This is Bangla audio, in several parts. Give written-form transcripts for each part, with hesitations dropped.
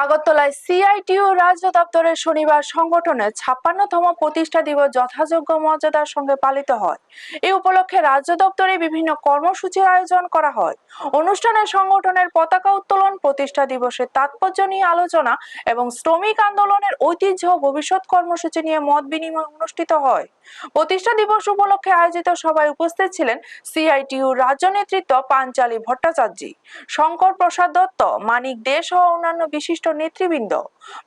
আগরতলায় সিআইটিইউ রাজ্য দপ্তরের শনিবার সংগঠনের ৫৬তম প্রতিষ্ঠা দিবস যথাযোগ্য মর্যাদার সঙ্গে পালিত হয়। এই উপলক্ষে রাজ্য দপ্তরে বিভিন্ন কর্মসূচির আয়োজন করা হয়। অনুষ্ঠানে সংগঠনের পতাকা উত্তোলন, প্রতিষ্ঠা দিবসের তাৎপর্য নিয়ে আলোচনা এবং শ্রমিক আন্দোলনের ঐতিহ্য ও ভবিষ্যৎ কর্মসূচি নিয়ে মত বিনিময় অনুষ্ঠিত হয়। প্রতিষ্ঠা দিবস উপলক্ষে আয়োজিত সভায় উপস্থিত ছিলেন সিআইটিইউ রাজ্য নেতৃত্ব পাঞ্চালী ভট্টাচার্য, শঙ্কর প্রসাদ দত্ত, মানিক দে সহ অন্যান্য বিশিষ্ট নেতৃবৃন্দ।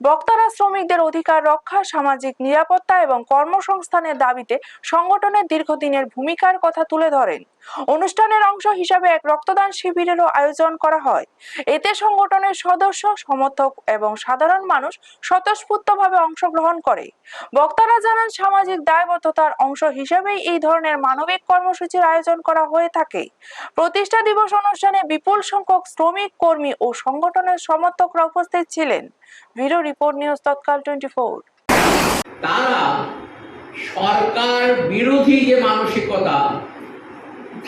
বক্তারা শ্রমিকদের অধিকার রক্ষা, সামাজিক নিরাপত্তা এবং কর্মসংস্থানের দাবিতে সংগঠনের দীর্ঘদিনের ভূমিকার কথা তুলে ধরেন। অনুষ্ঠানের অংশ হিসাবে এক রক্তদান শিবিরেরও আয়োজন করা হয়। এতে সংগঠনের সদস্য, সমর্থক এবং সাধারণ মানুষ স্বতঃস্ফূর্তভাবে অংশগ্রহণ করে। বক্তারা জানান, সামাজিক দায়বদ্ধতার অংশ হিসেবেই এই ধরনের মানবিক কর্মসূচির আয়োজন করা হয়ে থাকে। প্রতিষ্ঠা দিবস অনুষ্ঠানে বিপুল সংখ্যক শ্রমিক, কর্মী ও সংগঠনের সমর্থকরা উপস্থিত ছিলেন। ব্যুরো রিপোর্ট, নিউজ তৎকাল 24। তারা সরকার বিরোধী যে মানসিকতা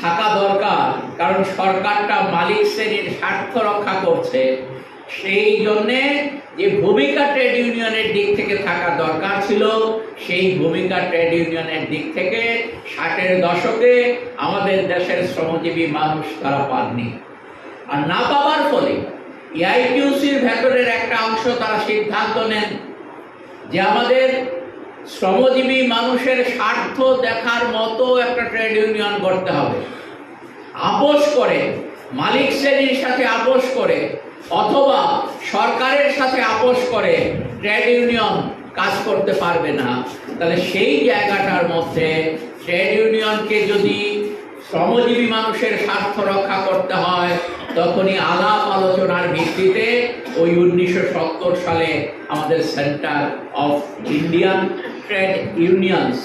থাকা দরকার, কারণ সরকারটা মালিক শ্রেণীর স্বার্থ রক্ষা করছে, সেই জন্যে যে ভূমিকা ট্রেড ইউনিয়নের দিক থেকে থাকা দরকার ছিল, সেই ভূমিকা ট্রেড ইউনিয়নের দিক থেকে 60-এর দশকে আমাদের দেশের শ্রমজীবী মানুষ তারা পাননি। আর না পাওয়ার ফলে এআইটিইউসির ভেতরের একটা অংশ তারা সিদ্ধান্ত নেন যে আমাদের শ্রমজীবী মানুষের স্বার্থ দেখার মতো একটা ট্রেড ইউনিয়ন করতে হবে। আপোষ করে, মালিক শ্রেণীর সাথে আপোষ করে অথবা সরকারের সাথে আপোষ করে ট্রেড ইউনিয়ন কাজ করতে পারবে না। তাহলে সেই জায়গাটার মধ্যে ট্রেড ইউনিয়নকে যদি শ্রমজীবী মানুষের স্বার্থ রক্ষা করতে হয়, তখনই আলাপ আলোচনার ভিত্তিতে ওই 1970 সালে আমাদের centre of Indian trade unions,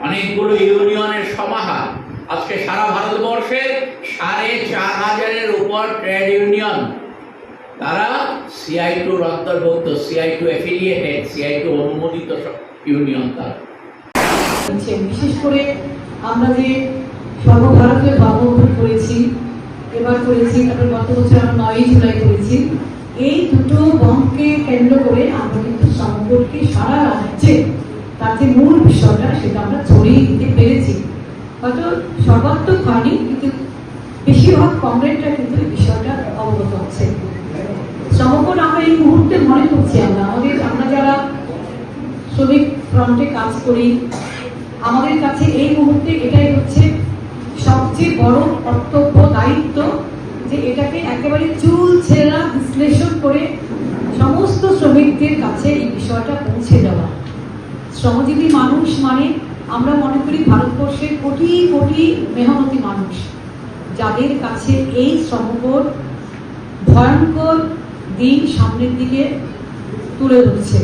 অনেকগুলো ইউনিয়নের সমাহার, আজকে সারা ভারতবর্ষে ৪,৫০০-এর উপর ট্রেড ইউনিয়ন, তারা সিআইটিইউর অন্তর্ভুক্ত, সিআইটিইউ অ্যাফিলিয়েটেড, সিআইটিইউ অনুমোদিত ইউনিয়ন। তারা বিশেষ করে আমরা যে সর্বভারতীয় গণঅভ্যুত্থান করেছি, এবার করেছি, তারপর গত বছর আমরা ৯ই জুলাই করেছি, এই দুটো বন্ধকে কেন্দ্র করে আমরা কিন্তু সংগঠনকে সারা রাজ্যে তার যে মূল বিষয়টা সেটা আমরা ছড়িয়ে দিতে পেরেছি। হয়তো সর্বাত্মক হয়নি, কিন্তু বেশিরভাগ কমরেডরা কিন্তু এই বিষয়টা অবগত আছে। সমগ্র আমরা এই মুহূর্তে মনে করছি আমরা যারা শ্রমিক ফ্রন্টে কাজ করি, আমাদের কাছে এই মুহূর্তে এটাই হচ্ছে সবচেয়ে বড় কর্তব্য, দায়িত্ব, যে এটাকে একেবারে চুল ছেঁড়া বিশ্লেষণ করে সমস্ত শ্রমিকদের কাছে এই বিষয়টা পৌঁছে দেওয়া। শ্রমজীবী মানুষ মানে আমরা মনে করি ভারতবর্ষের কোটি কোটি মেহনতি মানুষ, যাদের কাছে এই শ্রমকর ভয়ঙ্কর দিন সামনের দিকে তুলে ধরছে।